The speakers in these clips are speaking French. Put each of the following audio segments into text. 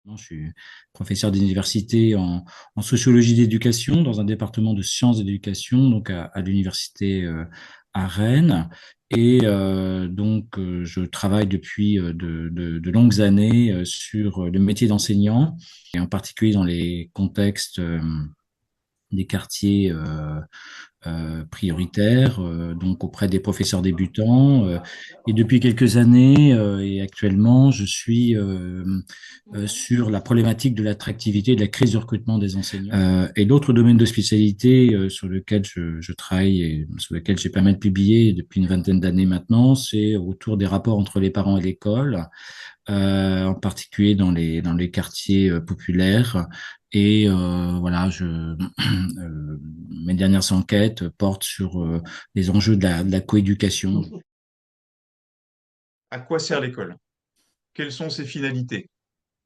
Je suis professeur d'université en sociologie d'éducation dans un département de sciences de l'éducation, donc à l'université à Rennes. Je travaille depuis de longues années sur le métier d'enseignant, et en particulier dans les contextes des quartiers prioritaires, donc auprès des professeurs débutants. Et depuis quelques années et actuellement, je suis sur la problématique de l'attractivité et de la crise de recrutement des enseignants. Et d'autres domaines de spécialité sur lesquels je travaille et sur lesquels j'ai pas mal publié depuis une vingtaine d'années maintenant, c'est autour des rapports entre les parents et l'école, en particulier dans les quartiers populaires. Voilà, mes dernières enquêtes portent sur les enjeux de la coéducation. À quoi sert l'école? Quelles sont ses finalités?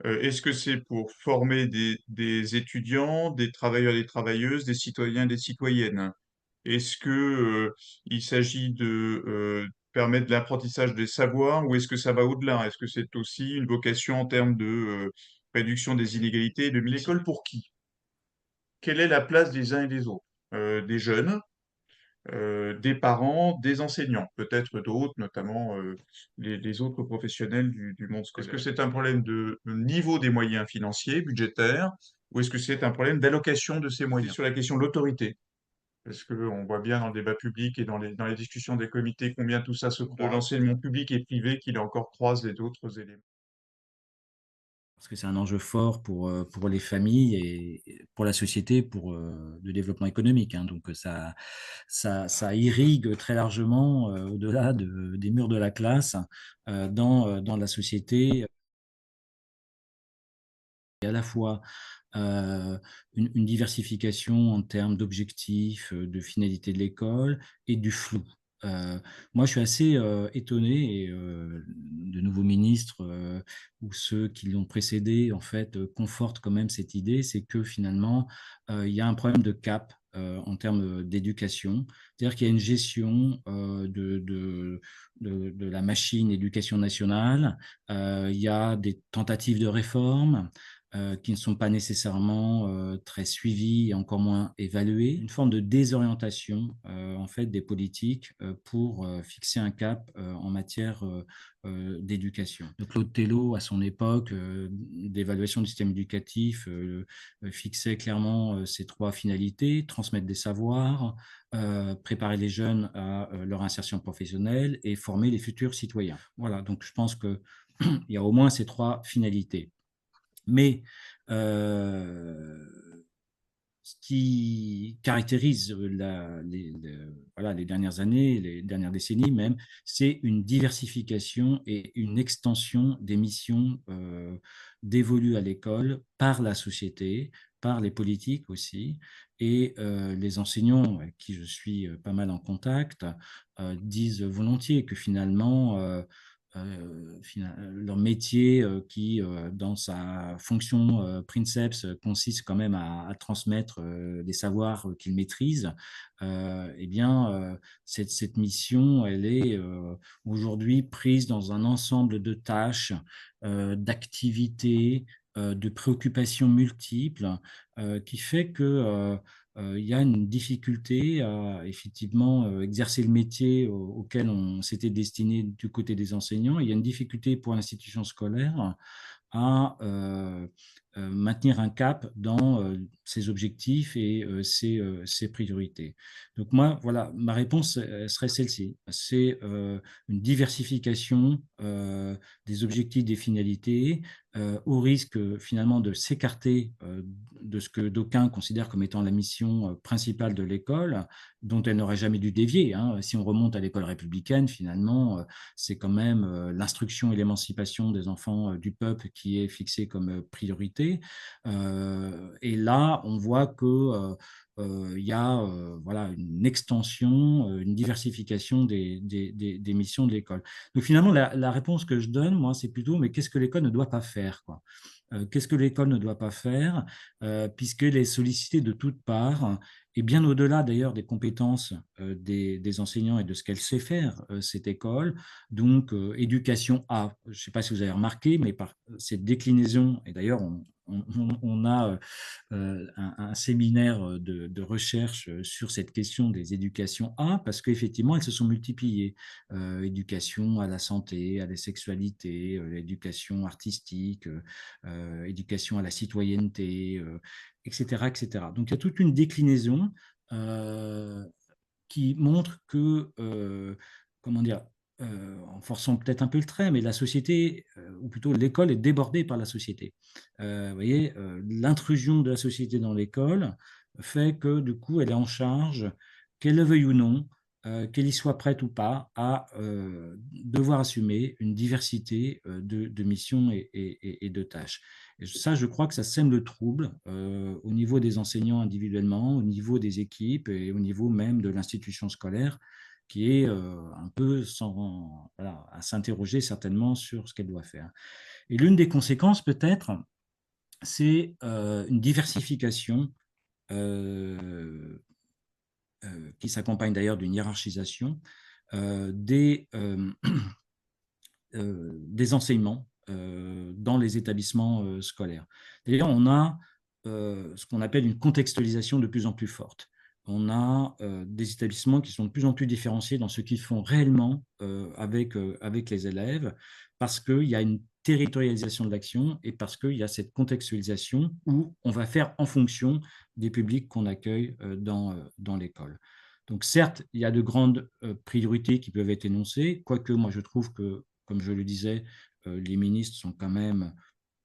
Est-ce que c'est pour former des étudiants, des travailleurs et des travailleuses, des citoyens et des citoyennes? Est-ce que, il s'agit de permettre l'apprentissage des savoirs ou est-ce que ça va au-delà? Est-ce que c'est aussi une vocation en termes de réduction des inégalités et de l'école pour qui? Quelle est la place des uns et des autres? Des jeunes, des parents, des enseignants, peut-être d'autres, notamment les autres professionnels du monde scolaire. Est-ce que c'est un problème de niveau des moyens financiers, budgétaires, ou est-ce que c'est un problème d'allocation de ces moyens? Sur la question de l'autorité, parce qu'on voit bien dans le débat public et dans les discussions des comités combien tout ça se croise. De l'enseignement public et privé qu'il encore croise les autres éléments. Parce que c'est un enjeu fort pour les familles et pour la société, pour le développement économique, hein. Donc ça irrigue très largement au-delà des murs de la classe dans la société. Et à la fois euh, une diversification en termes d'objectifs, de finalité de l'école et du flou. Moi, je suis assez étonné, et de nouveaux ministres ou ceux qui l'ont précédé, en fait, confortent quand même cette idée, c'est que finalement, il y a un problème de cap en termes d'éducation. C'est-à-dire qu'il y a une gestion de la machine éducation nationale. Il y a des tentatives de réforme qui ne sont pas nécessairement très suivis et encore moins évalués, une forme de désorientation en fait des politiques pour fixer un cap en matière d'éducation. Donc Claude Tello, à son époque d'évaluation du système éducatif, fixait clairement ces trois finalités: transmettre des savoirs, préparer les jeunes à leur insertion professionnelle et former les futurs citoyens. Voilà, donc je pense que il y a au moins ces trois finalités. Mais ce qui caractérise voilà, les dernières années, les dernières décennies même, c'est une diversification et une extension des missions dévolues à l'école par la société, par les politiques aussi. Et les enseignants, avec qui je suis pas mal en contact, disent volontiers que finalement, leur métier qui, dans sa fonction princeps, consiste quand même à transmettre des savoirs qu'ils maîtrisent, eh bien, cette mission, elle est aujourd'hui prise dans un ensemble de tâches, d'activités, de préoccupations multiples, qui fait que il y a une difficulté à effectivement exercer le métier auquel on s'était destiné du côté des enseignants. Il y a une difficulté pour l'institution scolaire à maintenir un cap dans ses objectifs et ses priorités. Donc moi, voilà, ma réponse serait celle-ci. C'est une diversification des objectifs, des finalités, au risque finalement de s'écarter de ce que d'aucuns considèrent comme étant la mission principale de l'école, dont elle n'aurait jamais dû dévier, hein. Si on remonte à l'école républicaine, finalement, c'est quand même l'instruction et l'émancipation des enfants du peuple qui est fixée comme priorité. Et là, on voit que il y a voilà, une extension, une diversification des missions de l'école. Donc finalement, la réponse que je donne, moi, c'est plutôt, mais qu'est-ce que l'école ne doit pas faire, quoi? Qu'est-ce que l'école ne doit pas faire, puisqu'elle est sollicitée de toutes parts et bien au-delà d'ailleurs des compétences des enseignants et de ce qu'elle sait faire, cette école. Donc, éducation A, je ne sais pas si vous avez remarqué, mais par cette déclinaison, et d'ailleurs on a un séminaire de recherche sur cette question des éducations A, parce qu'effectivement, elles se sont multipliées. Éducation à la santé, à la sexualité, éducation artistique, éducation à la citoyenneté, etc., etc. Donc, il y a toute une déclinaison euh, qui montre que, comment dire, en forçant peut-être un peu le trait, mais la société, ou plutôt l'école, est débordée par la société. Vous voyez, l'intrusion de la société dans l'école fait que, du coup, elle est en charge, qu'elle le veuille ou non, qu'elle y soit prête ou pas, à devoir assumer une diversité de missions et de tâches. Et ça, je crois que ça sème le trouble au niveau des enseignants individuellement, au niveau des équipes et au niveau même de l'institution scolaire, qui est un peu sans, voilà, à s'interroger certainement sur ce qu'elle doit faire. Et l'une des conséquences, peut-être, c'est une diversification euh, qui s'accompagne d'ailleurs d'une hiérarchisation des enseignements dans les établissements scolaires. D'ailleurs, on a ce qu'on appelle une contextualisation de plus en plus forte. On a des établissements qui sont de plus en plus différenciés dans ce qu'ils font réellement avec les élèves, parce qu'il y a une territorialisation de l'action et parce qu'il y a cette contextualisation où on va faire en fonction des publics qu'on accueille dans l'école. Donc certes, il y a de grandes priorités qui peuvent être énoncées, quoique moi je trouve que, comme je le disais, les ministres sont quand même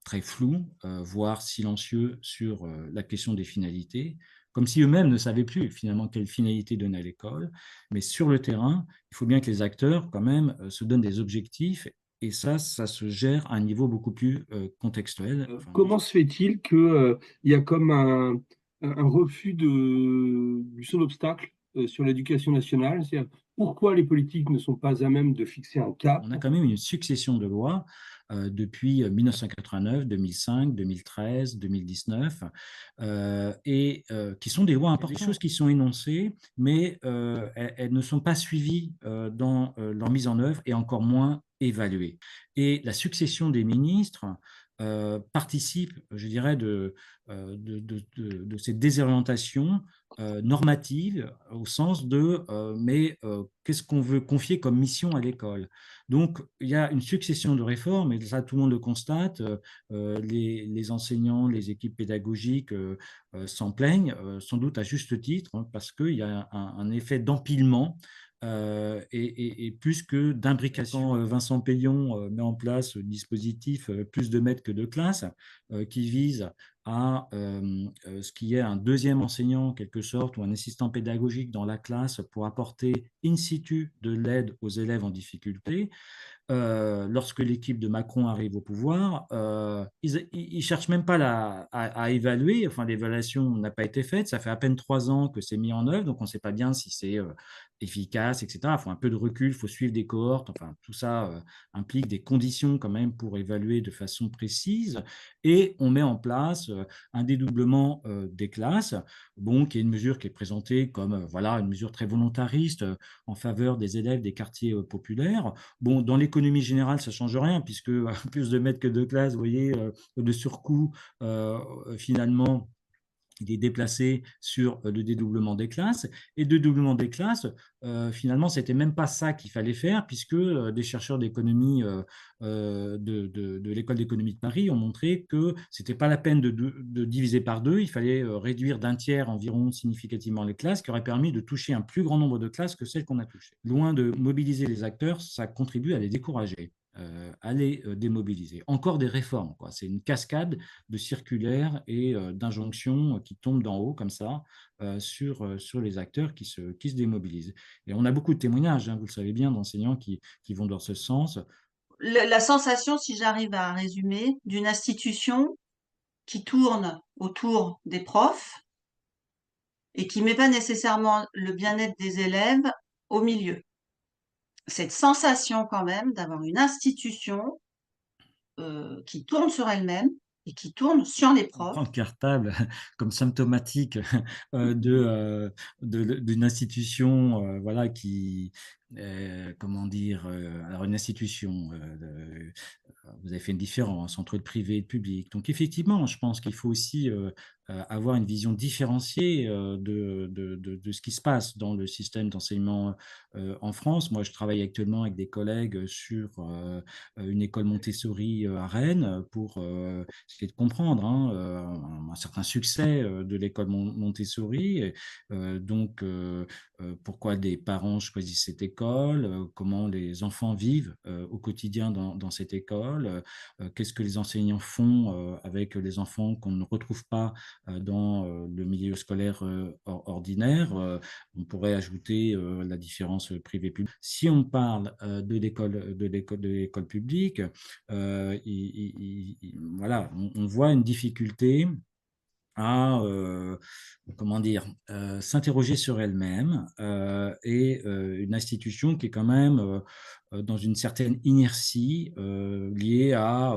très flous, voire silencieux sur la question des finalités, comme si eux-mêmes ne savaient plus finalement quelle finalité donner à l'école. Mais sur le terrain, il faut bien que les acteurs quand même se donnent des objectifs, et ça se gère à un niveau beaucoup plus contextuel. Enfin, Comment se fait-il que, il y a comme un refus du seul obstacle sur l'éducation nationale? C'est-à-dire, pourquoi les politiques ne sont pas à même de fixer un cap? on a quand même une succession de lois depuis 1989, 2005, 2013, 2019, et qui sont des lois importantes. Il y a des choses qui sont énoncées, mais elles ne sont pas suivies dans leur mise en œuvre et encore moins évaluées. Et la succession des ministres participe, je dirais, de cette désorientation normative au sens de mais qu'est-ce qu'on veut confier comme mission à l'école? Donc, il y a une succession de réformes, et ça, tout le monde le constate. Les enseignants, les équipes pédagogiques s'en plaignent, sans doute à juste titre, hein, parce qu'il y a un effet d'empilement et plus que d'imbrication. Vincent Payon met en place le dispositif plus de maîtres que de classes, qui vise à ce qu'il y ait un deuxième enseignant, en quelque sorte, ou un assistant pédagogique dans la classe pour apporter in situ de l'aide aux élèves en difficulté. Lorsque l'équipe de Macron arrive au pouvoir, ils ne cherchent même pas à évaluer. Enfin, l'évaluation n'a pas été faite. Ça fait à peine 3 ans que c'est mis en œuvre, donc on ne sait pas bien si c'est efficace, etc. Il faut un peu de recul, il faut suivre des cohortes. Enfin, tout ça implique des conditions quand même pour évaluer de façon précise. Et on met en place un dédoublement des classes, bon, qui est une mesure qui est présentée comme voilà, une mesure très volontariste en faveur des élèves des quartiers populaires. Bon, dans l'économie générale, ça ne change rien, puisque plus de maîtres que de classes, vous voyez, de surcoût, finalement, il est déplacé sur le dédoublement des classes. Et de dédoublement des classes, finalement, ce n'était même pas ça qu'il fallait faire, puisque des chercheurs d'économie de l'École d'économie de Paris ont montré que ce n'était pas la peine de diviser par deux, il fallait réduire d'un tiers environ significativement les classes, qui aurait permis de toucher un plus grand nombre de classes que celles qu'on a touchées. Loin de mobiliser les acteurs, ça contribue à les décourager. À les démobiliser. Encore des réformes, quoi. C'est une cascade de circulaires et d'injonctions qui tombent d'en haut comme ça sur les acteurs qui se démobilisent. Et on a beaucoup de témoignages, hein, vous le savez bien, d'enseignants qui vont dans ce sens. La sensation, si j'arrive à résumer, d'une institution qui tourne autour des profs et qui met pas nécessairement le bien-être des élèves au milieu. Cette sensation quand même d'avoir une institution qui tourne sur elle-même et qui tourne sur les On profs. prend le cartable comme symptomatique d'une institution, voilà, qui, comment dire, alors une institution, vous avez fait une différence entre le privé et le public. Donc effectivement, je pense qu'il faut aussi avoir une vision différenciée de ce qui se passe dans le système d'enseignement en France. Moi, je travaille actuellement avec des collègues sur une école Montessori à Rennes pour essayer de comprendre, hein, un certain succès de l'école Montessori. Et, donc, pourquoi des parents choisissent cette école, comment les enfants vivent au quotidien dans cette école, qu'est-ce que les enseignants font avec les enfants qu'on ne retrouve pas dans le milieu scolaire ordinaire. On pourrait ajouter la différence privée-publique. Si on parle de l'école publique, voilà, on voit une difficulté à comment dire, s'interroger sur elle-même et une institution qui est quand même dans une certaine inertie liée à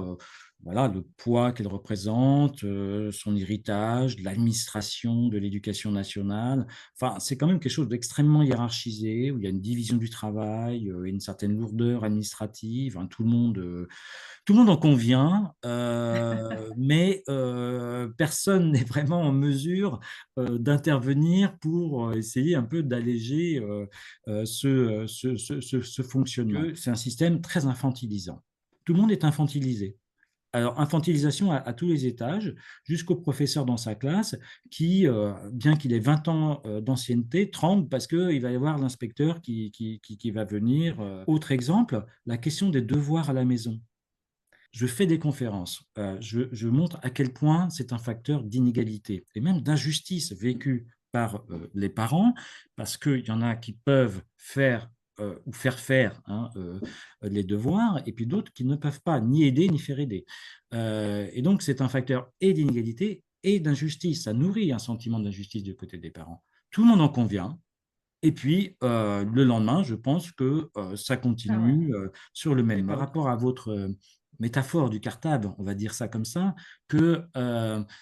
voilà, le poids qu'elle représente, son héritage, de l'administration, de l'éducation nationale. Enfin, c'est quand même quelque chose d'extrêmement hiérarchisé, où il y a une division du travail, une certaine lourdeur administrative. Hein, tout le monde en convient, mais personne n'est vraiment en mesure d'intervenir pour essayer un peu d'alléger ce fonctionnement. C'est un système très infantilisant. Tout le monde est infantilisé. Alors, infantilisation à tous les étages, jusqu'au professeur dans sa classe qui, bien qu'il ait 20 ans d'ancienneté, tremble parce qu'il va y avoir l'inspecteur qui va venir. Autre exemple, la question des devoirs à la maison. Je fais des conférences, je montre à quel point c'est un facteur d'inégalité et même d'injustice vécue par les parents, parce qu'il y en a qui peuvent faire ou faire faire, hein, les devoirs, et puis d'autres qui ne peuvent pas ni aider ni faire aider. Et donc c'est un facteur et d'inégalité et d'injustice. Ça nourrit un sentiment d'injustice du côté des parents. Tout le monde en convient. Et puis, le lendemain, je pense que ça Ah ouais, continue sur le même mode. Par d'accord. rapport à votre métaphore du cartable, on va dire ça comme ça, que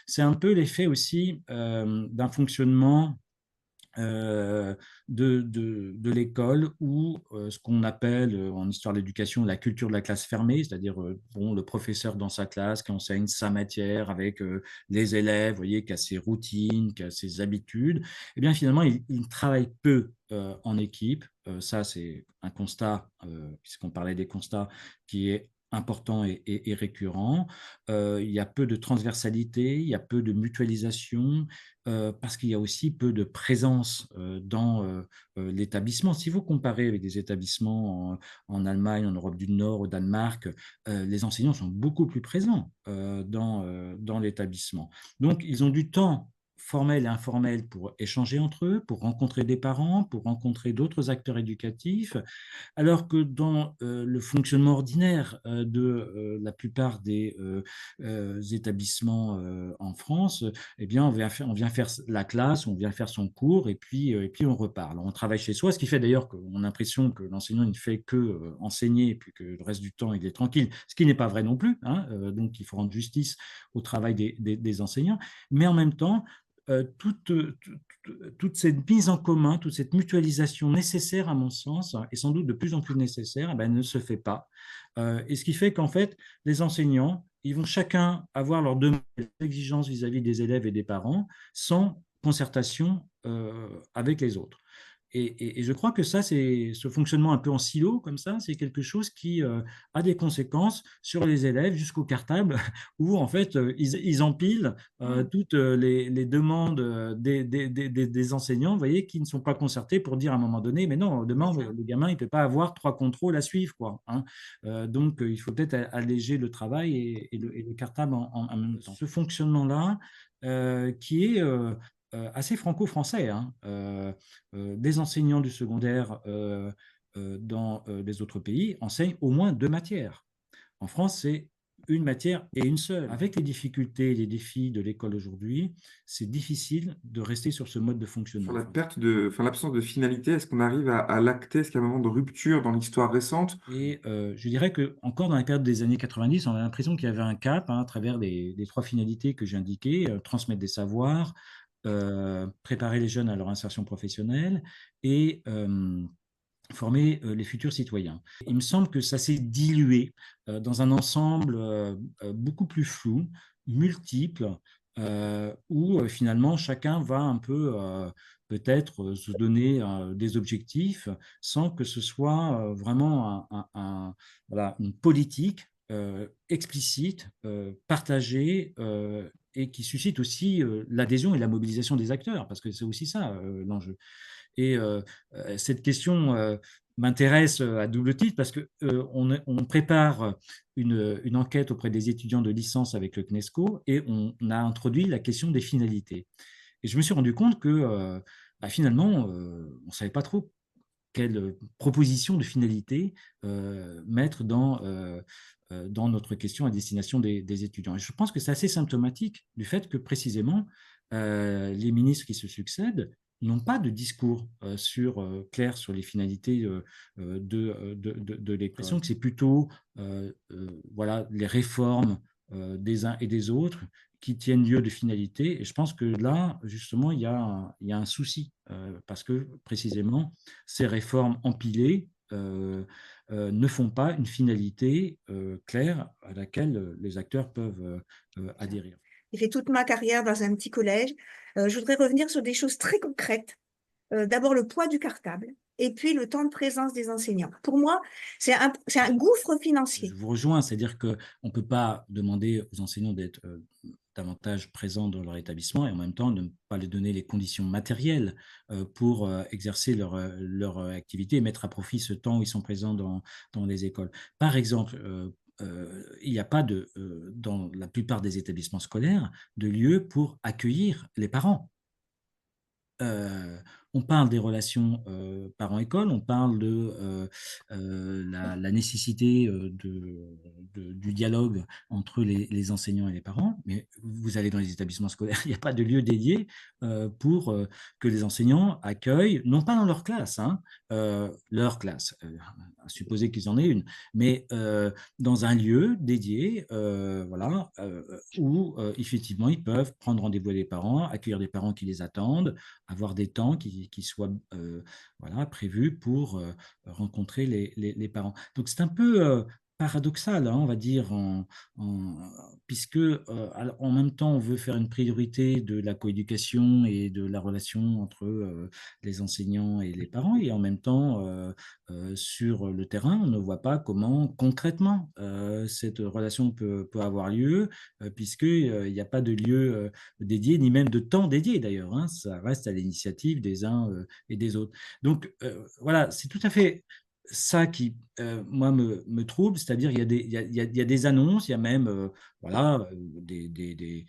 c'est un peu l'effet aussi d'un fonctionnement de l'école ou ce qu'on appelle en histoire de l'éducation la culture de la classe fermée, c'est-à-dire bon, le professeur dans sa classe qui enseigne sa matière avec les élèves, vous voyez, qui a ses routines, qui a ses habitudes. Eh bien, finalement, il travaille peu en équipe. Ça, c'est un constat, puisqu'on parlait des constats, qui est important et récurrent. Il y a peu de transversalité, il y a peu de mutualisation, parce qu'il y a aussi peu de présence dans l'établissement. Si vous comparez avec des établissements en Allemagne, en Europe du Nord, au Danemark, les enseignants sont beaucoup plus présents dans l'établissement. Donc, ils ont du temps formel et informel pour échanger entre eux, pour rencontrer des parents, pour rencontrer d'autres acteurs éducatifs, alors que dans le fonctionnement ordinaire de la plupart des établissements en France, eh bien, on vient faire la classe, on vient faire son cours et puis on repart. Alors, on travaille chez soi, ce qui fait d'ailleurs qu'on a l'impression que l'enseignant ne fait que enseigner et puis que le reste du temps, il est tranquille, ce qui n'est pas vrai non plus. Hein, donc, il faut rendre justice au travail des enseignants. Mais en même temps, toute cette mise en commun, toute cette mutualisation nécessaire, à mon sens, et sans doute de plus en plus nécessaire, eh ben, ne se fait pas. Et ce qui fait qu'en fait, les enseignants, ils vont chacun avoir leurs demandes, exigences vis-à-vis des élèves et des parents, sans concertation avec les autres. Et je crois que ça, c'est ce fonctionnement un peu en silo, comme ça, c'est quelque chose qui a des conséquences sur les élèves jusqu'au cartable, où en fait, ils empilent toutes les demandes des enseignants, vous voyez, qui ne sont pas concertés pour dire à un moment donné, mais non, demain, le gamin, il ne peut pas avoir 3 contrôles à suivre, quoi. Hein. Donc, il faut peut-être alléger le travail et le cartable en même temps. Ce fonctionnement-là, qui est assez franco-français, hein, des enseignants du secondaire dans les autres pays enseignent au moins 2 matières. En France, c'est une matière et une seule. Avec les difficultés et les défis de l'école aujourd'hui, c'est difficile de rester sur ce mode de fonctionnement. Sur la l'absence de finalité, est-ce qu'on arrive à l'acter? Est-ce qu'il y a un moment de rupture dans l'histoire récente? Et je dirais que encore dans la période des années 90, on a l'impression qu'il y avait un cap à travers les trois finalités que j'ai indiquées, transmettre des savoirs, préparer les jeunes à leur insertion professionnelle et former les futurs citoyens. Il me semble que ça s'est dilué dans un ensemble beaucoup plus flou, multiple, où finalement chacun va un peu peut-être se donner des objectifs sans que ce soit vraiment voilà, une politique explicite, partagée, et qui suscite aussi l'adhésion et la mobilisation des acteurs, parce que c'est aussi ça l'enjeu. Et cette question m'intéresse à double titre parce qu'on prépare une enquête auprès des étudiants de licence avec le CNESCO et on a introduit la question des finalités. Et je me suis rendu compte que finalement, on ne savait pas trop quelle proposition de finalité mettre dans notre question à destination des étudiants. Et je pense que c'est assez symptomatique du fait que précisément les ministres qui se succèdent n'ont pas de discours clair sur les finalités de l'école. Que c'est plutôt voilà, les réformes des uns et des autres qui tiennent lieu de finalité. Et je pense que là, justement, il y a un souci parce que précisément, ces réformes empilées ne font pas une finalité claire à laquelle les acteurs peuvent adhérer. J'ai fait toute ma carrière dans un petit collège. Je voudrais revenir sur des choses très concrètes. D'abord, le poids du cartable et puis le temps de présence des enseignants. Pour moi, c'est un gouffre financier. Je vous rejoins, c'est-à-dire qu'on ne peut pas demander aux enseignants d'être davantage présents dans leur établissement et en même temps de ne pas leur donner les conditions matérielles pour exercer leur activité et mettre à profit ce temps où ils sont présents dans les écoles. Par exemple, il n'y a pas dans la plupart des établissements scolaires de lieu pour accueillir les parents. On parle des relations parents-école, on parle de la nécessité du dialogue entre les enseignants et les parents, mais vous allez dans les établissements scolaires, il n'y a pas de lieu dédié pour que les enseignants accueillent, non pas dans leur classe, à supposer qu'ils en aient une, mais dans un lieu dédié voilà, où effectivement ils peuvent prendre rendez-vous avec les parents, accueillir des parents qui les attendent, avoir des temps qui soient voilà, prévus pour rencontrer les parents. Donc c'est un peu paradoxal, on va dire, puisque en même temps on veut faire une priorité de la coéducation et de la relation entre les enseignants et les parents, et en même temps sur le terrain on ne voit pas comment concrètement cette relation peut avoir lieu, puisqu'il n'y a pas de lieu dédié, ni même de temps dédié d'ailleurs, ça reste à l'initiative des uns et des autres. Donc voilà, c'est tout à fait ça qui, moi, me trouble, c'est-à-dire il y a des annonces, il y a même voilà, des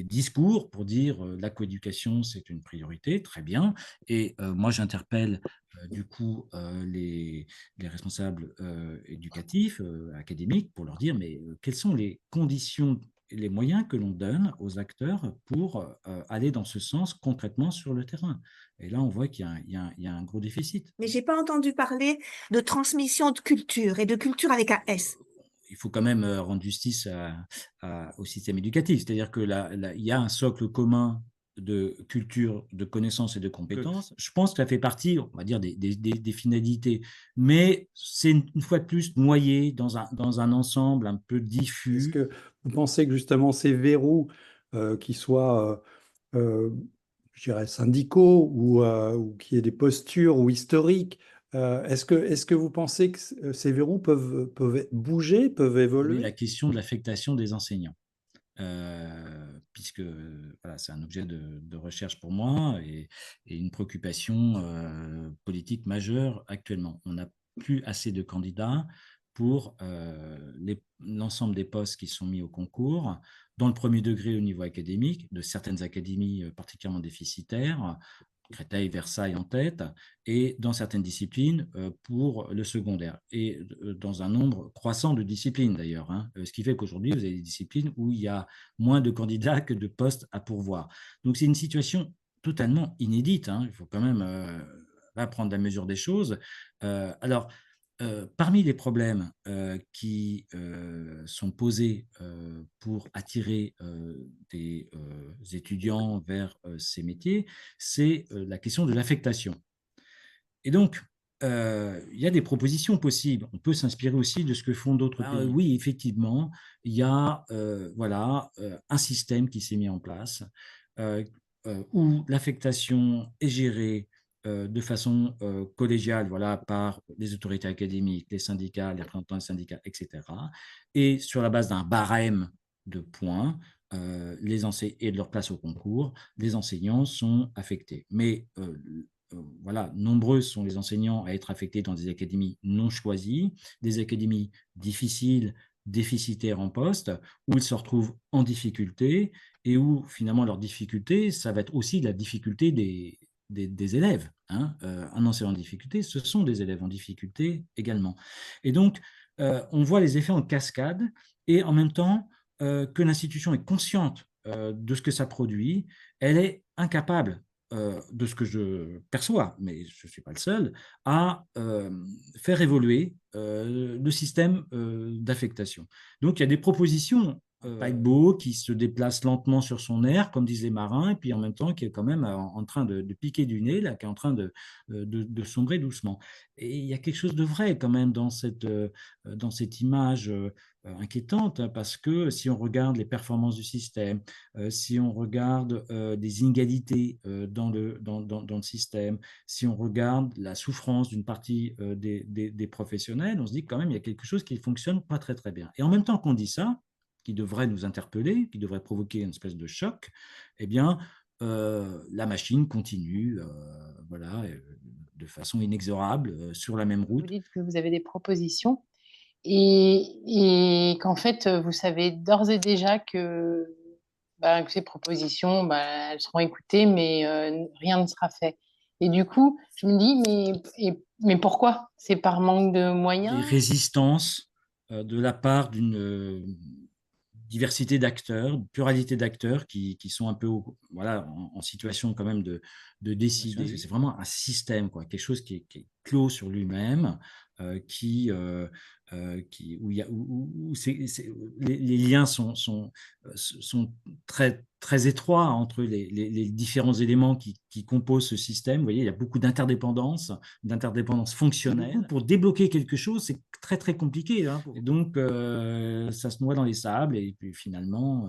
discours pour dire la coéducation, c'est une priorité, très bien. Et moi, j'interpelle du coup les responsables éducatifs, académiques, pour leur dire, mais quelles sont les conditions et les moyens que l'on donne aux acteurs pour aller dans ce sens concrètement sur le terrain. Et là, on voit qu'il y a un gros déficit. Mais je n'ai pas entendu parler de transmission de culture et de culture avec un S. Il faut quand même rendre justice au système éducatif. C'est-à-dire qu'il y a un socle commun de culture, de connaissances et de compétences. Je pense que ça fait partie, on va dire, des finalités. Mais c'est une fois de plus noyé dans un ensemble un peu diffus. Est-ce que vous pensez que justement ces verrous qui soient, je dirais, syndicaux ou qui aient des postures ou historiques, est-ce que vous pensez que ces verrous peuvent bouger, peuvent évoluer? La question de l'affectation des enseignants. Puisque voilà, c'est un objet de recherche pour moi et une préoccupation politique majeure actuellement. On n'a plus assez de candidats pour l'ensemble des postes qui sont mis au concours, dans le premier degré au niveau académique, de certaines académies particulièrement déficitaires, Créteil, Versailles en tête, et dans certaines disciplines pour le secondaire, et dans un nombre croissant de disciplines d'ailleurs, hein, ce qui fait qu'aujourd'hui, vous avez des disciplines où il y a moins de candidats que de postes à pourvoir. Donc c'est une situation totalement inédite, hein. Il faut quand même prendre la mesure des choses. Alors, parmi les problèmes qui sont posés pour attirer des étudiants vers ces métiers, c'est la question de l'affectation. Et donc, il y a des propositions possibles. On peut s'inspirer aussi de ce que font d'autres pays. Oui, effectivement, il y a un système qui s'est mis en place où l'affectation est gérée de façon collégiale, voilà, par les autorités académiques, les syndicats, les représentants des syndicats, etc. Et sur la base d'un barème de points et de leur place au concours, les enseignants sont affectés. Mais voilà, nombreux sont les enseignants à être affectés dans des académies non choisies, des académies difficiles, déficitaires en poste, où ils se retrouvent en difficulté et où finalement leur difficulté, ça va être aussi la difficulté des élèves, hein. Un enseignant en difficulté, ce sont des élèves en difficulté également. Et donc, on voit les effets en cascade, et en même temps que l'institution est consciente de ce que ça produit, elle est incapable, de ce que je perçois, mais je ne suis pas le seul, à faire évoluer le système d'affectation. Donc, il y a des propositions, paquebot qui se déplace lentement sur son air, comme disent les marins, et puis en même temps qui est quand même en train de piquer du nez, là, qui est en train de sombrer doucement. Et il y a quelque chose de vrai quand même dans cette image inquiétante, hein, parce que si on regarde les performances du système, si on regarde des inégalités dans le système, si on regarde la souffrance d'une partie des professionnels, on se dit que quand même il y a quelque chose qui ne fonctionne pas très très bien. Et en même temps qu'on dit ça, qui devrait nous interpeller, qui devrait provoquer une espèce de choc, eh bien, la machine continue, de façon inexorable, sur la même Vous route. dites que vous avez des propositions et qu'en fait, vous savez d'ores et déjà que ces propositions, elles seront écoutées, mais rien ne sera fait. Et du coup, je me dis, mais pourquoi? C'est par manque de Des moyens? résistances de la part d'une diversité d'acteurs, une pluralité d'acteurs qui sont un peu en situation quand même de décider. C'est vraiment un système, quoi, quelque chose qui est clos sur lui-même, où les liens sont très, très étroits entre les différents éléments qui composent ce système. Vous voyez, il y a beaucoup d'interdépendance fonctionnelle. Pour débloquer quelque chose, c'est très, très compliqué, hein. Et donc, ça se noie dans les sables, et puis finalement,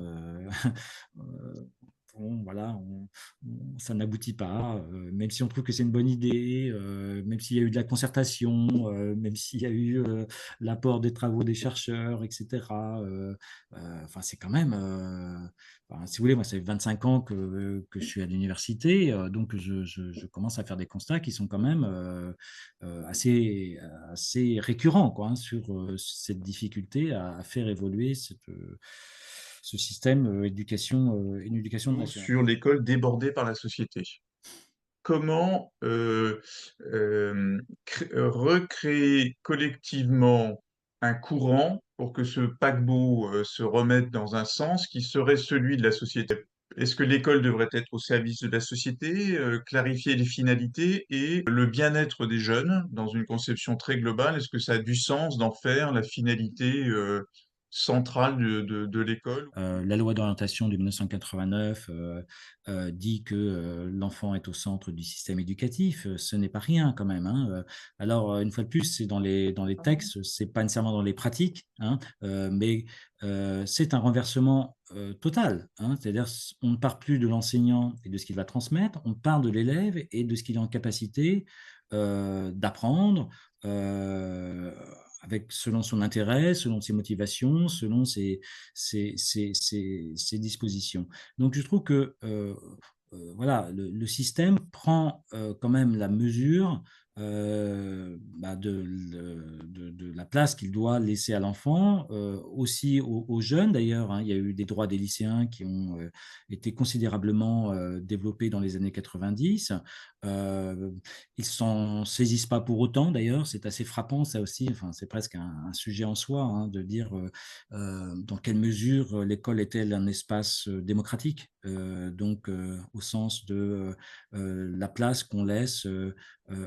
bon, voilà, ça n'aboutit pas, même si on trouve que c'est une bonne idée, même s'il y a eu de la concertation, même s'il y a eu l'apport des travaux des chercheurs, etc. Enfin, c'est quand même, si vous voulez, moi, ça fait 25 ans que je suis à l'université, donc je commence à faire des constats qui sont quand même assez récurrents, quoi, hein, sur cette difficulté à faire évoluer ce système éducation nationale. Sur l'école débordée par la société. Comment recréer collectivement un courant pour que ce paquebot se remette dans un sens qui serait celui de la société? Est-ce que l'école devrait être au service de la société, clarifier les finalités et le bien-être des jeunes dans une conception très globale? Est-ce que ça a du sens d'en faire la finalité centrale de l'école? La loi d'orientation de 1989 dit que l'enfant est au centre du système éducatif. Ce n'est pas rien quand même, hein. Alors, une fois de plus, c'est dans les textes, c'est pas nécessairement dans les pratiques, hein, mais c'est un renversement total, hein. C'est-à-dire, on ne part plus de l'enseignant et de ce qu'il va transmettre, on part de l'élève et de ce qu'il est en capacité d'apprendre, selon son intérêt, selon ses motivations, selon ses dispositions. Donc, je trouve que voilà, le système prend quand même la mesure de la place qu'il doit laisser à l'enfant, aussi aux jeunes d'ailleurs, hein. Il y a eu des droits des lycéens qui ont été considérablement développés dans les années 90. Ils s'en saisissent pas pour autant d'ailleurs, c'est assez frappant ça aussi, enfin, c'est presque un sujet en soi, hein, de dire dans quelle mesure l'école est-elle un espace démocratique, donc au sens de la place qu'on laisse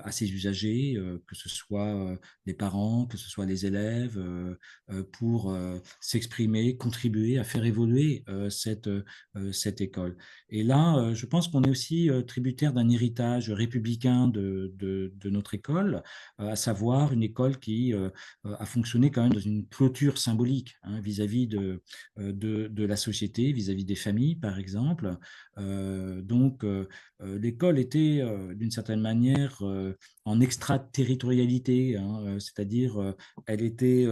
à ses usagers, que ce soit les parents, que ce soit les élèves, pour s'exprimer, contribuer à faire évoluer cette école. Et là, je pense qu'on est aussi tributaire d'un héritage républicain de notre école, à savoir une école qui a fonctionné quand même dans une clôture symbolique, hein, vis-à-vis de la société, vis-à-vis des familles, par exemple. Donc, l'école était, d'une certaine manière, en extraterritorialité, hein, c'est-à-dire elle était,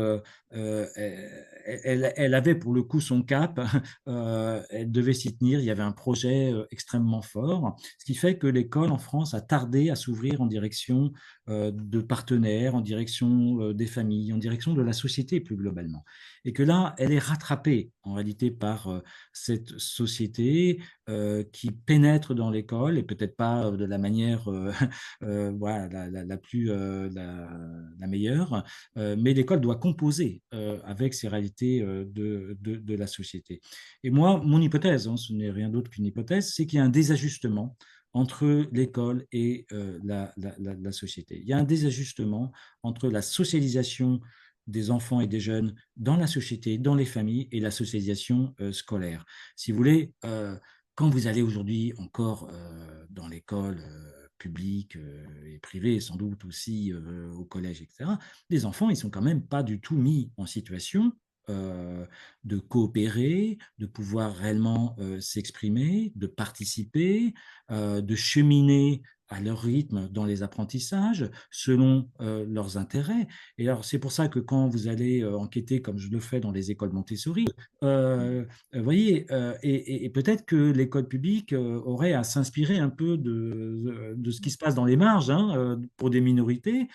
elle avait pour le coup son cap, elle devait s'y tenir, il y avait un projet extrêmement fort, ce qui fait que l'école en France a tardé à s'ouvrir en direction de partenaires, en direction des familles, en direction de la société plus globalement. Et que là, elle est rattrapée en réalité par cette société qui pénètre dans l'école, et peut-être pas de la manière voilà, la plus la meilleure, mais l'école doit composer avec ces réalités de la société. Et moi, mon hypothèse, hein, ce n'est rien d'autre qu'une hypothèse, c'est qu'il y a un désajustement entre l'école et la société. Il y a un désajustement entre la socialisation des enfants et des jeunes dans la société, dans les familles, et la socialisation scolaire. Si vous voulez, quand vous allez aujourd'hui encore dans l'école publique et privée, sans doute aussi au collège, etc., les enfants, ils sont quand même pas du tout mis en situation de coopérer, de pouvoir réellement s'exprimer, de participer, de cheminer à leur rythme dans les apprentissages, selon leurs intérêts. Et alors, c'est pour ça que quand vous allez enquêter, comme je le fais dans les écoles Montessori, vous voyez, et peut-être que l'école publique aurait à s'inspirer un peu de ce qui se passe dans les marges, hein, pour des minorités,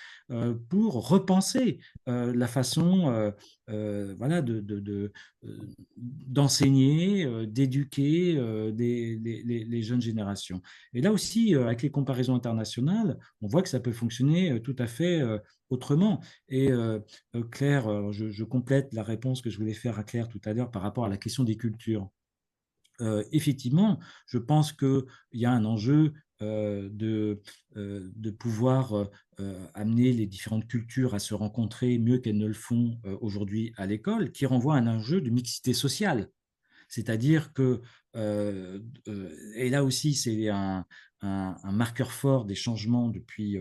pour repenser la façon voilà, d'enseigner, d'éduquer les jeunes générations. Et là aussi, avec les comparaisons internationales, on voit que ça peut fonctionner tout à fait autrement. Et Claire, je complète la réponse que je voulais faire à Claire tout à l'heure par rapport à la question des cultures. Effectivement, je pense qu'il y a un enjeu de pouvoir amener les différentes cultures à se rencontrer mieux qu'elles ne le font aujourd'hui à l'école, qui renvoie à un enjeu de mixité sociale. C'est-à-dire que, et là aussi, c'est un marqueur fort des changements depuis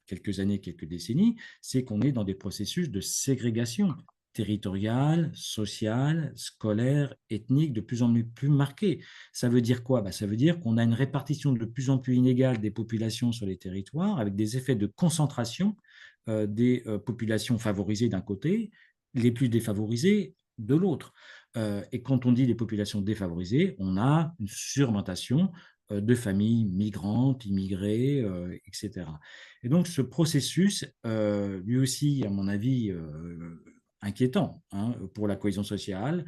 quelques années, quelques décennies, c'est qu'on est dans des processus de ségrégation territoriale, sociale, scolaire, ethnique, de plus en plus marquée. Ça veut dire quoi? Ça veut dire qu'on a une répartition de plus en plus inégale des populations sur les territoires, avec des effets de concentration des populations favorisées d'un côté, les plus défavorisées de l'autre. Et quand on dit les populations défavorisées, on a une surmentation de familles migrantes, immigrées, etc. Et donc ce processus, lui aussi, à mon avis, inquiétant, hein, pour la cohésion sociale,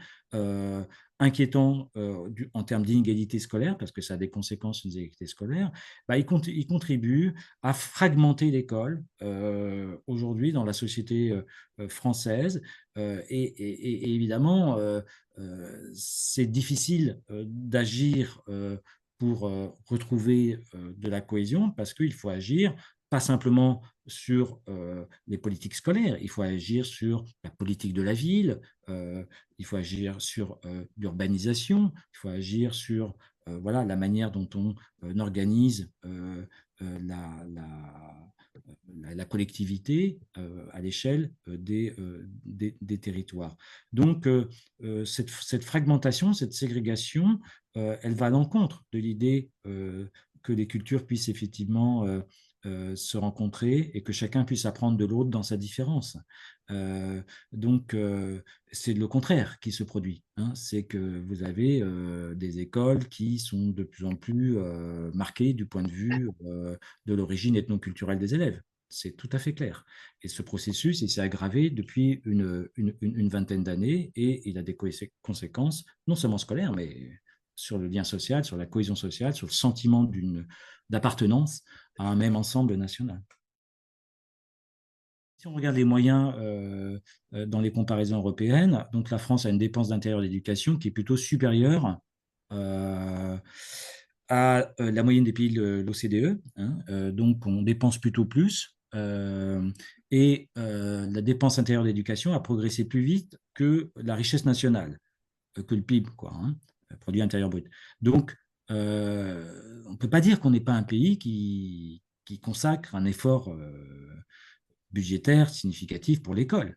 inquiétant en termes d'inégalité scolaire, parce que ça a des conséquences sur les inégalités scolaires, il contribue à fragmenter l'école aujourd'hui dans la société française. Et évidemment, c'est difficile d'agir pour retrouver de la cohésion, parce qu'il faut agir pas simplement sur les politiques scolaires, il faut agir sur la politique de la ville, il faut agir sur l'urbanisation, il faut agir sur voilà, la manière dont on organise la collectivité à l'échelle des territoires. Donc, cette fragmentation, cette ségrégation, elle va à l'encontre de l'idée que les cultures puissent effectivement se rencontrer et que chacun puisse apprendre de l'autre dans sa différence. Donc, c'est le contraire qui se produit, hein. C'est que vous avez des écoles qui sont de plus en plus marquées du point de vue de l'origine ethnoculturelle des élèves. C'est tout à fait clair. Et ce processus, il s'est aggravé depuis une vingtaine d'années et il a des conséquences non seulement scolaires, mais sur le lien social, sur la cohésion sociale, sur le sentiment d'appartenance à un même ensemble national. Si on regarde les moyens dans les comparaisons européennes, donc la France a une dépense d'intérieur d'éducation qui est plutôt supérieure euh, à la moyenne des pays de l'OCDE. Hein. Donc on dépense plutôt plus et la dépense intérieure d'éducation a progressé plus vite que la richesse nationale, que le PIB, quoi, hein, produit intérieur brut. Donc on ne peut pas dire qu'on n'est pas un pays qui consacre un effort budgétaire significatif pour l'école.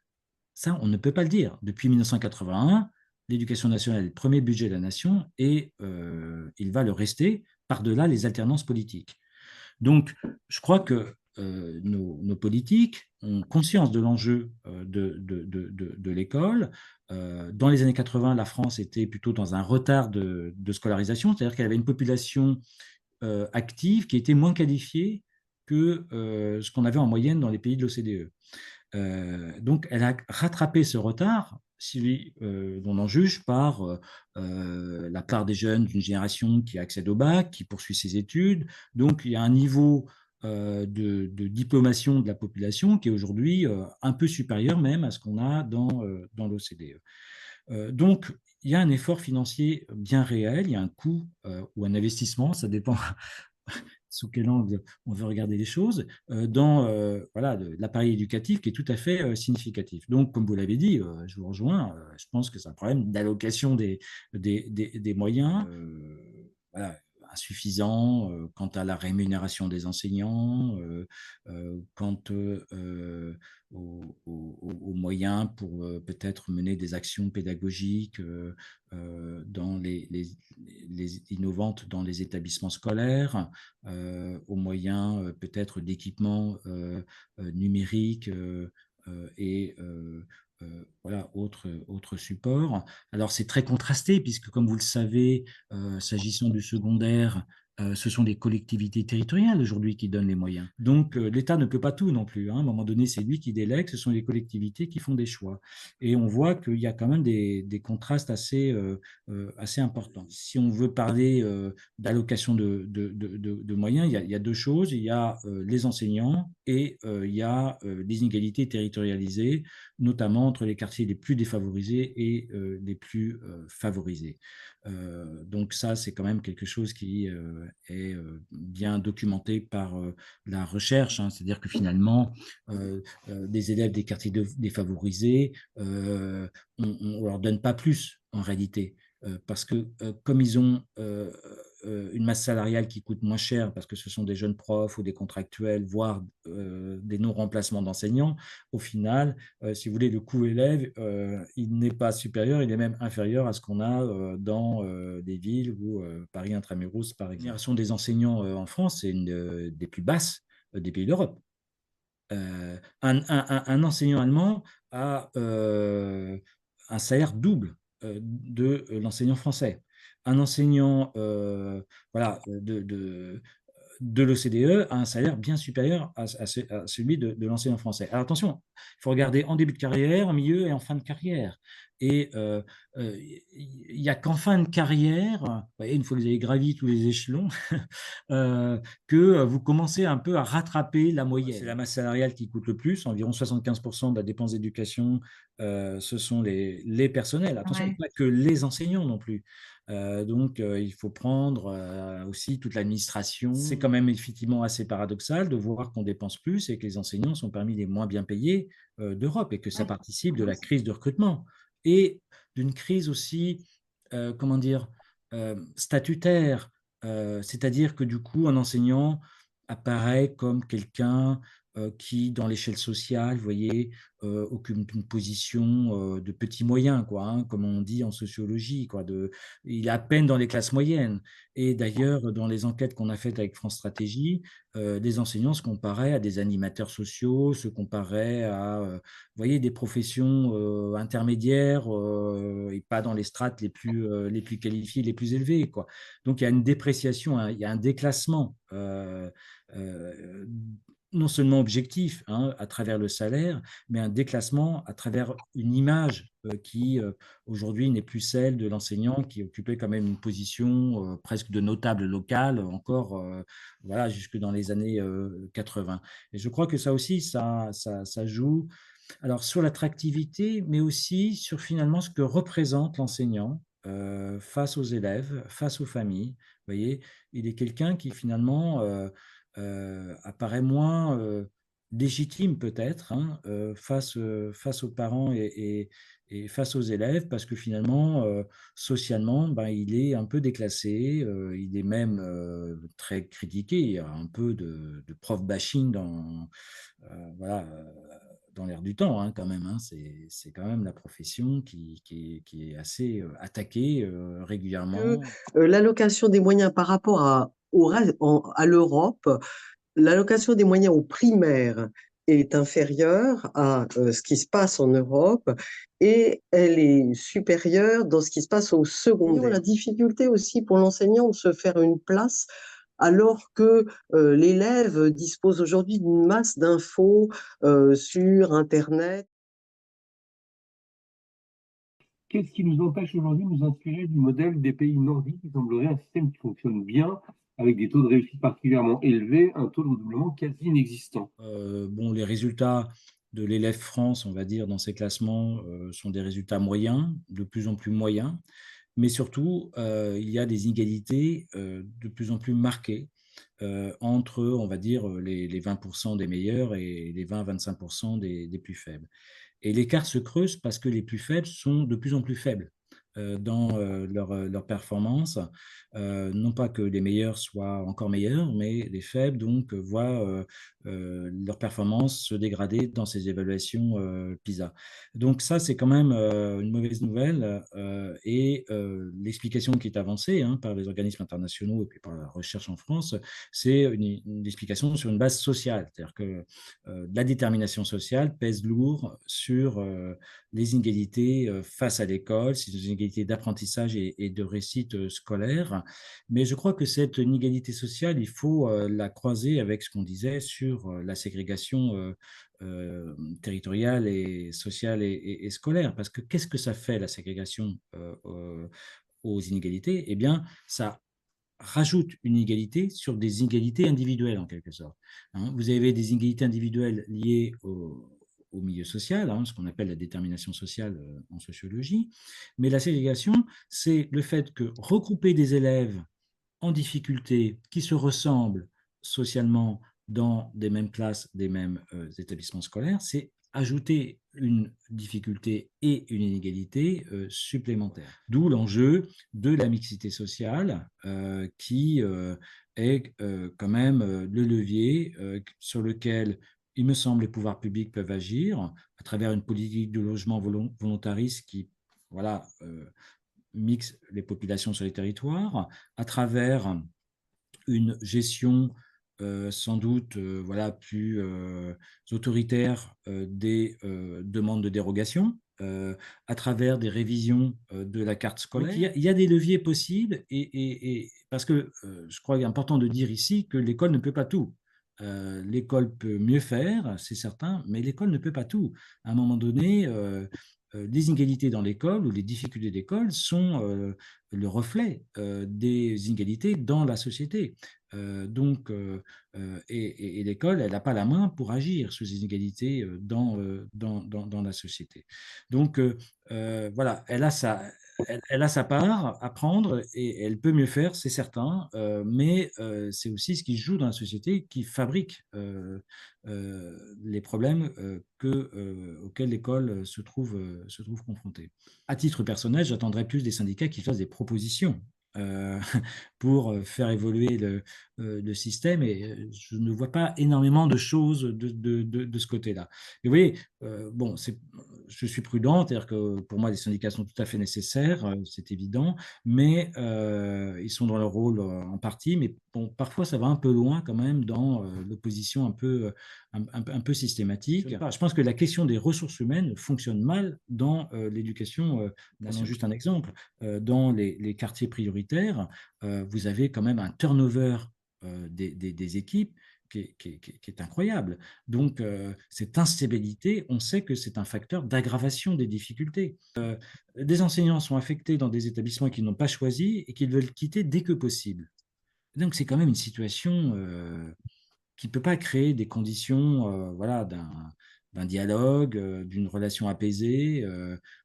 Ça, on ne peut pas le dire. Depuis 1981, l'éducation nationale est le premier budget de la nation et il va le rester par-delà les alternances politiques. Donc, je crois que nos politiques ont conscience de l'enjeu de l'école. Dans les années 80, la France était plutôt dans un retard de scolarisation, c'est-à-dire qu'elle avait une population active qui était moins qualifiée que ce qu'on avait en moyenne dans les pays de l'OCDE. Donc, elle a rattrapé ce retard, si on en juge par la part des jeunes d'une génération qui accède au bac, qui poursuit ses études. Donc, il y a un niveau de diplomation de la population qui est aujourd'hui un peu supérieur même à ce qu'on a dans l'OCDE. Donc, il y a un effort financier bien réel, il y a un coût ou un investissement, ça dépend sous quel angle on veut regarder les choses, dans voilà, l'appareil éducatif qui est tout à fait significatif. Donc, comme vous l'avez dit, je vous rejoins, je pense que c'est un problème d'allocation des moyens. Voilà, insuffisant quant à la rémunération des enseignants, quant aux moyens pour peut-être mener des actions pédagogiques innovantes dans les établissements scolaires, aux moyens peut-être d'équipements numériques et voilà, autres supports. Alors, c'est très contrasté, puisque, comme vous le savez, s'agissant du secondaire, ce sont les collectivités territoriales aujourd'hui qui donnent les moyens. Donc, l'État ne peut pas tout non plus. Hein. À un moment donné, c'est lui qui délègue, ce sont les collectivités qui font des choix. Et on voit qu'il y a quand même des contrastes assez importants. Si on veut parler d'allocation de moyens, il y a deux choses. Il y a les enseignants et il y a les inégalités territorialisées, notamment entre les quartiers les plus défavorisés et les plus favorisés. Donc ça, c'est quand même quelque chose qui est bien documenté par la recherche, hein. C'est-à-dire que finalement, des élèves des quartiers défavorisés, on ne leur donne pas plus en réalité. Parce que comme ils ont une masse salariale qui coûte moins cher, parce que ce sont des jeunes profs ou des contractuels, voire des non-remplacements d'enseignants, au final, si vous voulez, le coût élève, il n'est pas supérieur, il est même inférieur à ce qu'on a dans des villes ou Paris intramuros, par exemple. La rémunération des enseignants en France, c'est une des plus basses des pays d'Europe. Un enseignant allemand a un salaire double de l'enseignant français. Un enseignant voilà, de l'OCDE a un salaire bien supérieur à celui de l'enseignant français. Alors attention, il faut regarder en début de carrière, en milieu et en fin de carrière. Et il n'y a qu'en fin de carrière, une fois que vous avez gravi tous les échelons, que vous commencez un peu à rattraper la moyenne. C'est la masse salariale qui coûte le plus, environ 75% de la dépense d'éducation, ce sont les personnels. Attention, Ouais. pas que les enseignants non plus. Donc, il faut prendre aussi toute l'administration. C'est quand même effectivement assez paradoxal de voir qu'on dépense plus et que les enseignants sont parmi les moins bien payés d'Europe et que ça participe de la crise de recrutement et d'une crise aussi, comment dire, statutaire. C'est-à-dire que du coup, un enseignant apparaît comme quelqu'un qui, dans l'échelle sociale, vous voyez, occupe une position de petits moyens, quoi, hein, comme on dit en sociologie, quoi, il est à peine dans les classes moyennes. Et d'ailleurs, dans les enquêtes qu'on a faites avec France Stratégie, des enseignants se comparaient à des animateurs sociaux, se comparaient à, vous voyez, des professions intermédiaires et pas dans les strates les plus qualifiées, les plus élevées, quoi. Donc, il y a une dépréciation, hein, il y a un déclassement non seulement objectif, hein, à travers le salaire, mais un déclassement à travers une image qui, aujourd'hui, n'est plus celle de l'enseignant qui occupait quand même une position presque de notable local, encore voilà, jusque dans les années 80. Et je crois que ça aussi, ça joue alors sur l'attractivité, mais aussi sur finalement ce que représente l'enseignant face aux élèves, face aux familles. Vous voyez, il est quelqu'un qui finalement apparaît moins légitime peut-être, hein, face aux parents et face aux élèves, parce que finalement, socialement, ben, il est un peu déclassé, il est même très critiqué, il y a un peu de prof bashing voilà, dans l'air du temps, hein, quand même. Hein. C'est quand même la profession qui est assez attaquée Que régulièrement. l'allocation des moyens par rapport à l'Europe, l'allocation des moyens au primaire est inférieure à ce qui se passe en Europe et elle est supérieure dans ce qui se passe au secondaire. La difficulté aussi pour l'enseignant de se faire une place alors que l'élève dispose aujourd'hui d'une masse d'infos sur Internet. Qu'est-ce qui nous empêche aujourd'hui de nous inspirer du modèle des pays nordiques qui semblerait un système qui fonctionne bien, avec des taux de réussite particulièrement élevés, un taux de redoublement quasi inexistant? Bon, les résultats de l'élève France, on va dire, dans ces classements, sont des résultats moyens, de plus en plus moyens, mais surtout, il y a des inégalités de plus en plus marquées entre, on va dire, les 20% des meilleurs et les 20-25% des plus faibles. Et l'écart se creuse parce que les plus faibles sont de plus en plus faibles dans leur performance. Non pas que les meilleurs soient encore meilleurs, mais les faibles donc voient leur performance se dégrader dans ces évaluations PISA. Donc ça, c'est quand même une mauvaise nouvelle et l'explication qui est avancée hein, par les organismes internationaux et puis par la recherche en France, c'est une explication sur une base sociale, c'est-à-dire que la détermination sociale pèse lourd sur les inégalités face à l'école, ces inégalités d'apprentissage et de réussite scolaire. Mais je crois que cette inégalité sociale, il faut la croiser avec ce qu'on disait sur la ségrégation territoriale et sociale et scolaire. Parce que qu'est-ce que ça fait, la ségrégation aux inégalités? Eh bien, ça rajoute une inégalité sur des inégalités individuelles, en quelque sorte. Hein, vous avez des inégalités individuelles liées au milieu social, hein, ce qu'on appelle la détermination sociale en sociologie, mais la ségrégation, c'est le fait que regrouper des élèves en difficulté qui se ressemblent socialement dans des mêmes classes, des mêmes établissements scolaires, c'est ajouter une difficulté et une inégalité supplémentaire. D'où l'enjeu de la mixité sociale qui est quand même le levier sur lequel il me semble les pouvoirs publics peuvent agir à travers une politique de logement volontariste qui voilà, mixe les populations sur les territoires, à travers une gestion sans doute voilà, plus autoritaire des demandes de dérogation, à travers des révisions de la carte scolaire. Donc, il y a des leviers possibles, et parce que je crois qu'il est important de dire ici que l'école ne peut pas tout. L'école peut mieux faire, c'est certain, mais l'école ne peut pas tout. À un moment donné, les inégalités dans l'école ou les difficultés d'école sont le reflet des inégalités dans la société. Et l'école, elle n'a pas la main pour agir sur ces inégalités dans la société. Donc, voilà, elle a sa part à prendre et elle peut mieux faire, c'est certain, mais c'est aussi ce qui se joue dans la société qui fabrique les problèmes auxquels l'école se trouve confrontée. À titre personnel, j'attendrai plus des syndicats qui fassent des propositions pour faire évoluer le système, et je ne vois pas énormément de choses de ce côté-là. Mais vous voyez, bon, je suis prudent, c'est-à-dire que pour moi, les syndicats sont tout à fait nécessaires, c'est évident, mais ils sont dans leur rôle en partie, mais bon, parfois ça va un peu loin quand même dans l'opposition un peu systématique. Je pense que la question des ressources humaines fonctionne mal dans l'éducation nationale. Juste un exemple, dans les quartiers prioritaires, vous avez quand même un turnover des équipes qui est incroyable. Donc, cette instabilité, on sait que c'est un facteur d'aggravation des difficultés. Des enseignants sont affectés dans des établissements qu'ils n'ont pas choisis et qu'ils veulent quitter dès que possible. Donc, c'est quand même une situation qui ne peut pas créer des conditions voilà, d'un dialogue, d'une relation apaisée.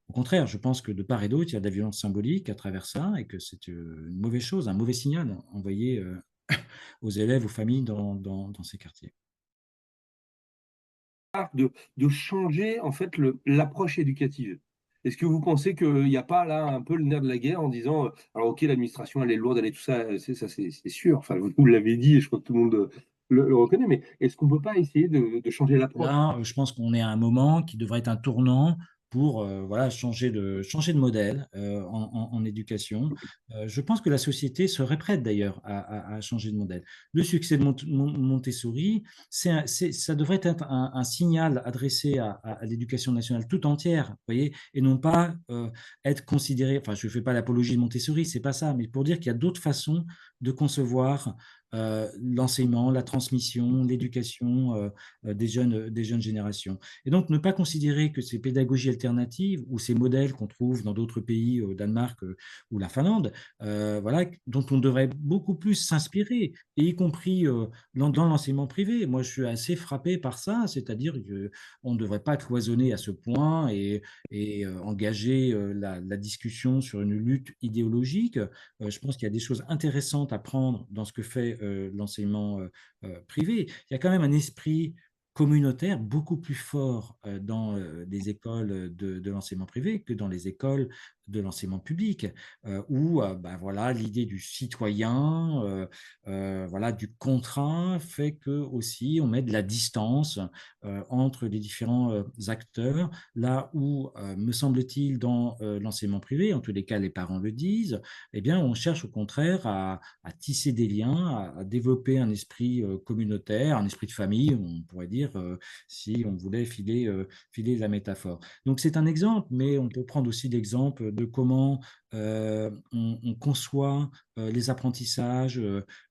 Au contraire, je pense que de part et d'autre, il y a de la violence symbolique à travers ça et que c'est une mauvaise chose, un mauvais signal envoyé aux élèves, aux familles dans ces quartiers. De changer en fait l'approche éducative. Est-ce que vous pensez qu'il n'y a pas là un peu le nerf de la guerre en disant alors ok, l'administration elle est lourde, elle est tout ça, c'est sûr, enfin vous l'avez dit et je crois que tout le monde le reconnaît, mais est-ce qu'on ne peut pas essayer de changer l'approche? Là, je pense qu'on est à un moment qui devrait être un tournant pour voilà, changer de modèle en éducation. Je pense que la société serait prête d'ailleurs à changer de modèle. Le succès de Montessori, ça devrait être un signal adressé à l'éducation nationale tout entière, vous voyez, et non pas être considéré, enfin je ne fais pas l'apologie de Montessori, c'est pas ça, mais pour dire qu'il y a d'autres façons de concevoir l'enseignement, la transmission, l'éducation des jeunes générations. Et donc, ne pas considérer que ces pédagogies alternatives ou ces modèles qu'on trouve dans d'autres pays, au Danemark ou la Finlande, voilà, dont on devrait beaucoup plus s'inspirer, et y compris dans l'enseignement privé. Moi, je suis assez frappé par ça, c'est-à-dire qu'on ne devrait pas cloisonner à ce point et engager la discussion sur une lutte idéologique. Je pense qu'il y a des choses intéressantes à prendre dans ce que fait l'enseignement privé. Il y a quand même un esprit communautaire beaucoup plus fort dans les écoles de l'enseignement privé que dans les écoles de l'enseignement public, où ben voilà, l'idée du citoyen, voilà, du contrat fait que aussi on met de la distance entre les différents acteurs, là où, me semble-t-il, dans l'enseignement privé, en tous les cas les parents le disent, eh bien on cherche au contraire à tisser des liens, à développer un esprit communautaire, un esprit de famille, on pourrait dire, si on voulait filer la métaphore. Donc c'est un exemple, mais on peut prendre aussi l'exemple de comment on conçoit les apprentissages,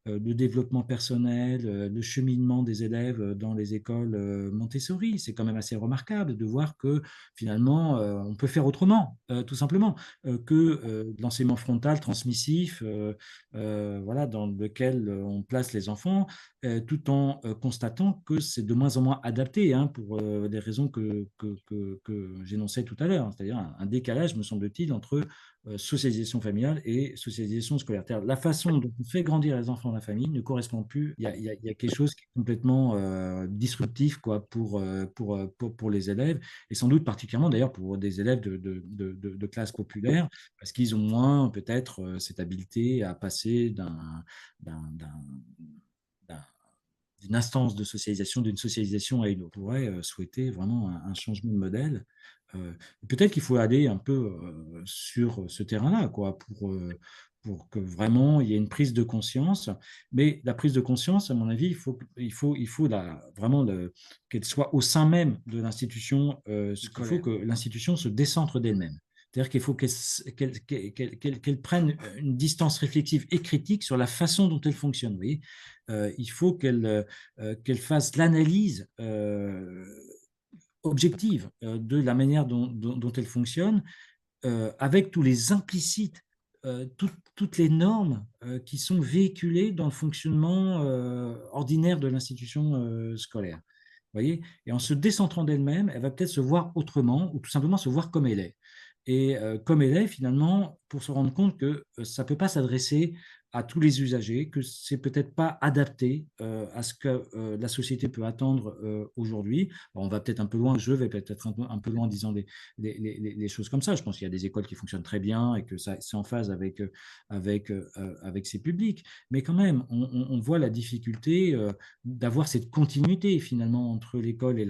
le développement personnel, le cheminement des élèves dans les écoles Montessori. C'est quand même assez remarquable de voir que finalement, on peut faire autrement, tout simplement, que l'enseignement frontal transmissif, voilà, dans lequel on place les enfants, tout en constatant que c'est de moins en moins adapté, hein, pour les raisons que j'énonçais tout à l'heure, c'est-à-dire un décalage, me semble-t-il, entre socialisation familiale et socialisation scolaire. La façon dont on fait grandir les enfants dans la famille ne correspond plus. Il y a quelque chose qui est complètement disruptif, quoi, pour les élèves, et sans doute particulièrement d'ailleurs pour des élèves de classe populaire, parce qu'ils ont moins peut-être cette habileté à passer d'une instance de socialisation, d'une socialisation à une autre. On pourrait souhaiter vraiment un changement de modèle. Peut-être qu'il faut aller un peu sur ce terrain-là, quoi, pour que vraiment il y ait une prise de conscience. Mais la prise de conscience, à mon avis, il faut vraiment qu'elle soit au sein même de l'institution. Il faut que l'institution se décentre d'elle-même. C'est-à-dire qu'il faut qu'elle prenne une distance réflexive et critique sur la façon dont elle fonctionne. Vous voyez, il faut qu'elle fasse l'analyse objective de la manière dont elle fonctionne, avec tous les implicites, toutes les normes qui sont véhiculées dans le fonctionnement ordinaire de l'institution scolaire. Vous voyez, et en se décentrant d'elle-même, elle va peut-être se voir autrement, ou tout simplement se voir comme elle est. Et comme elle est, finalement, pour se rendre compte que ça ne peut pas s'adresser à tous les usagers, que c'est peut-être pas adapté à ce que la société peut attendre aujourd'hui. On va peut-être un peu loin, je vais peut-être un peu loin en disant les choses comme ça. Je pense qu'il y a des écoles qui fonctionnent très bien et que c'est en phase avec ses publics. Mais quand même, on voit la difficulté d'avoir cette continuité finalement entre l'école et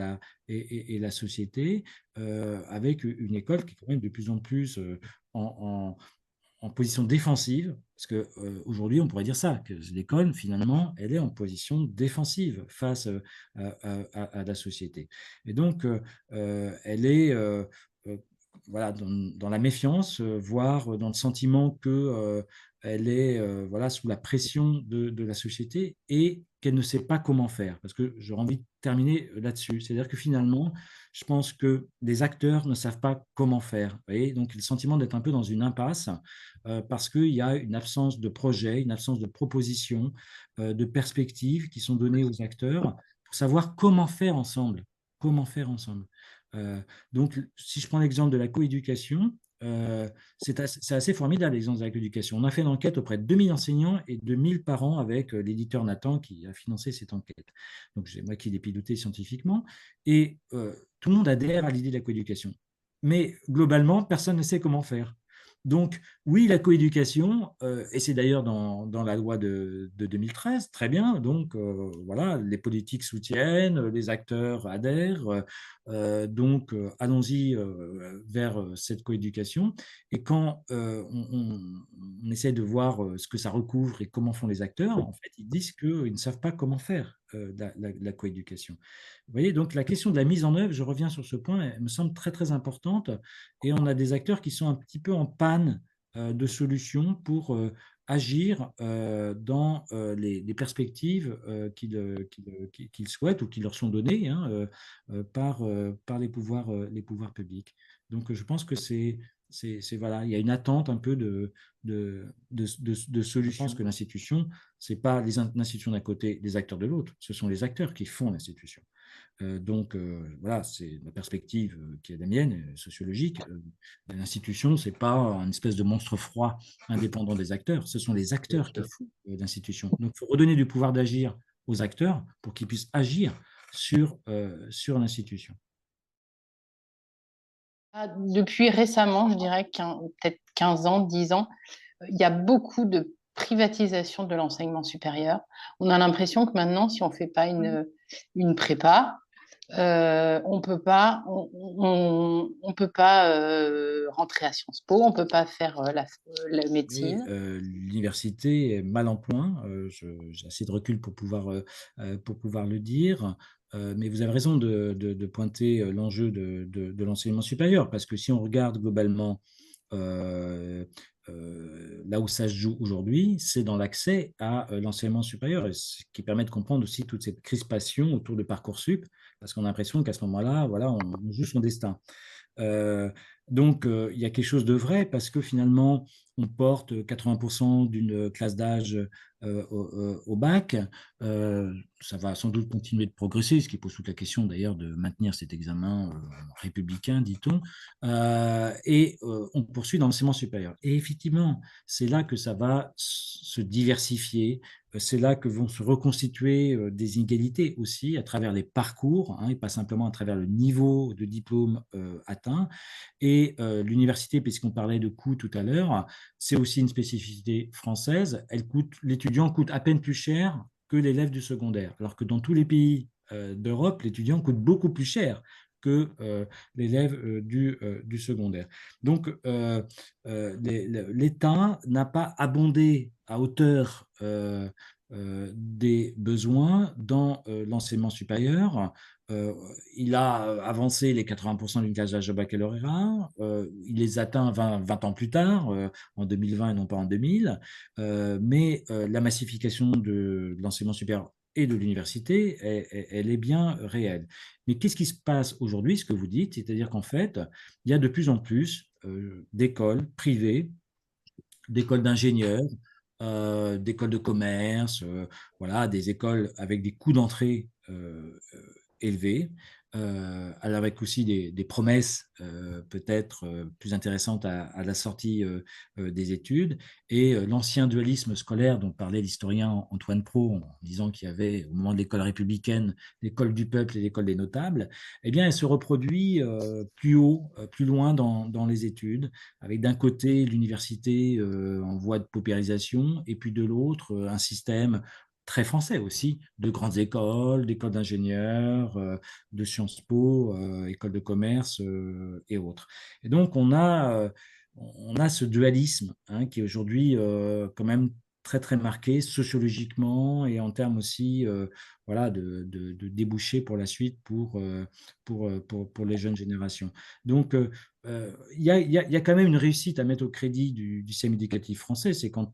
la société, avec une école qui est quand même de plus en plus en position défensive, parce qu'aujourd'hui, on pourrait dire ça, que l'école, finalement, elle est en position défensive face à la société. Et donc, elle est voilà, dans la méfiance, voire dans le sentiment qu'elle est voilà, sous la pression de la société, et qu'elle ne sait pas comment faire. Parce que j'aurais envie de terminer là-dessus. C'est-à-dire que finalement, je pense que les acteurs ne savent pas comment faire. Vous voyez, donc, il y a le sentiment d'être un peu dans une impasse parce qu'il y a une absence de projet, une absence de propositions, de perspectives qui sont données aux acteurs pour savoir comment faire ensemble. Comment faire ensemble. Donc, si je prends l'exemple de la coéducation, c'est assez formidable, l'exemple de la coéducation. On a fait une enquête auprès de 2000 enseignants et de 1000 parents avec l'éditeur Nathan qui a financé cette enquête. Donc, c'est moi qui l'ai piloté scientifiquement. Et tout le monde adhère à l'idée de la coéducation. Mais globalement, personne ne sait comment faire. Donc, oui, la coéducation, et c'est d'ailleurs dans la loi de 2013, très bien. Donc, voilà, les politiques soutiennent, les acteurs adhèrent. Donc, allons-y vers cette coéducation. Et quand on essaie de voir ce que ça recouvre et comment font les acteurs, en fait, ils disent qu'ils ne savent pas comment faire la coéducation. Vous voyez, donc la question de la mise en œuvre, je reviens sur ce point, elle me semble très, très importante. Et on a des acteurs qui sont un petit peu en panne de solutions pour agir dans les perspectives qu'ils souhaitent ou qui leur sont données hein, par les pouvoirs publics. Donc, je pense que voilà, il y a une attente un peu de solutions. Je pense que l'institution, ce n'est pas les institutions d'un côté, les acteurs de l'autre, ce sont les acteurs qui font l'institution. Donc, voilà, c'est la perspective qui est la mienne, sociologique. L'institution, ce n'est pas un espèce de monstre froid indépendant des acteurs, ce sont les acteurs qui font l'institution. Donc, il faut redonner du pouvoir d'agir aux acteurs pour qu'ils puissent agir sur l'institution. Depuis récemment, je dirais peut-être 15 ans, 10 ans, il y a beaucoup de privatisation de l'enseignement supérieur. On a l'impression que maintenant, si on ne fait pas une prépa, on peut pas rentrer à Sciences Po, on ne peut pas faire la médecine. L'université est mal en point. J'ai assez de recul pour pouvoir le dire. Mais vous avez raison de pointer l'enjeu de l'enseignement supérieur, parce que si on regarde globalement là où ça se joue aujourd'hui, c'est dans l'accès à l'enseignement supérieur, et ce qui permet de comprendre aussi toute cette crispation autour de Parcoursup, parce qu'on a l'impression qu'à ce moment-là, voilà, on joue son destin. Donc, il y a quelque chose de vrai parce que finalement, on porte 80% d'une classe d'âge au bac. Ça va sans doute continuer de progresser, ce qui pose toute la question d'ailleurs de maintenir cet examen républicain, dit-on. Et on poursuit dans l'enseignement supérieur. Et effectivement, c'est là que ça va se diversifier. C'est là que vont se reconstituer des inégalités aussi à travers les parcours, hein, et pas simplement à travers le niveau de diplôme atteint. Et l'université, puisqu'on parlait de coût tout à l'heure, c'est aussi une spécificité française. L'étudiant coûte à peine plus cher que l'élève du secondaire, alors que dans tous les pays d'Europe, l'étudiant coûte beaucoup plus cher que l'élève du secondaire. Donc, l'État n'a pas abondé à hauteur des besoins dans l'enseignement supérieur. Il a avancé les 80% d'une classe d'âge au baccalauréat, il les atteint 20 ans plus tard, en 2020 et non pas en 2000, mais la massification de l'enseignement supérieur et de l'université, elle est bien réelle. Mais qu'est-ce qui se passe aujourd'hui, ce que vous dites, c'est-à-dire qu'en fait, il y a de plus en plus d'écoles privées, d'écoles d'ingénieurs, d'écoles de commerce, voilà, des écoles avec des coûts d'entrée élevés, avec aussi des promesses peut-être plus intéressantes à la sortie des études. Et l'ancien dualisme scolaire dont parlait l'historien Antoine Pro en disant qu'il y avait au moment de l'école républicaine l'école du peuple et l'école des notables, eh bien, elle se reproduit plus haut, plus loin dans les études, avec d'un côté l'université en voie de paupérisation et puis de l'autre un système très français aussi, de grandes écoles, d'écoles d'ingénieurs, de Sciences Po, écoles de commerce et autres. Et donc, on a ce dualisme hein, qui est aujourd'hui quand même très, très marqué sociologiquement et en termes aussi voilà, de débouchés pour la suite pour les jeunes générations. Donc, il y a quand même une réussite à mettre au crédit du système éducatif français, c'est qu'en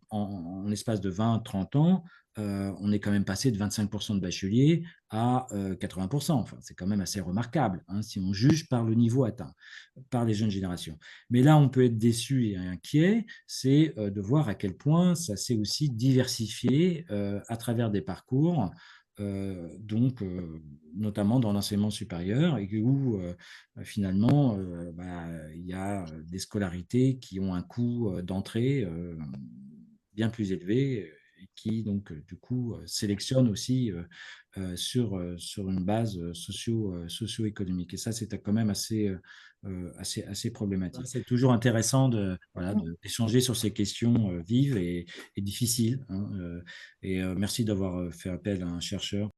l'espace de 20-30 ans, on est quand même passé de 25% de bacheliers à 80%. Enfin, c'est quand même assez remarquable, hein, si on juge par le niveau atteint par les jeunes générations. Mais là, on peut être déçu et inquiet, c'est de voir à quel point ça s'est aussi diversifié à travers des parcours, donc notamment dans l'enseignement supérieur, et où finalement, il y a des scolarités qui ont un coût d'entrée bien plus élevé, et qui donc du coup sélectionnent aussi sur une base socio-économique. Et ça, c'est quand même assez problématique. C'est toujours intéressant d'échanger sur ces questions vives et difficiles, hein, et merci d'avoir fait appel à un chercheur.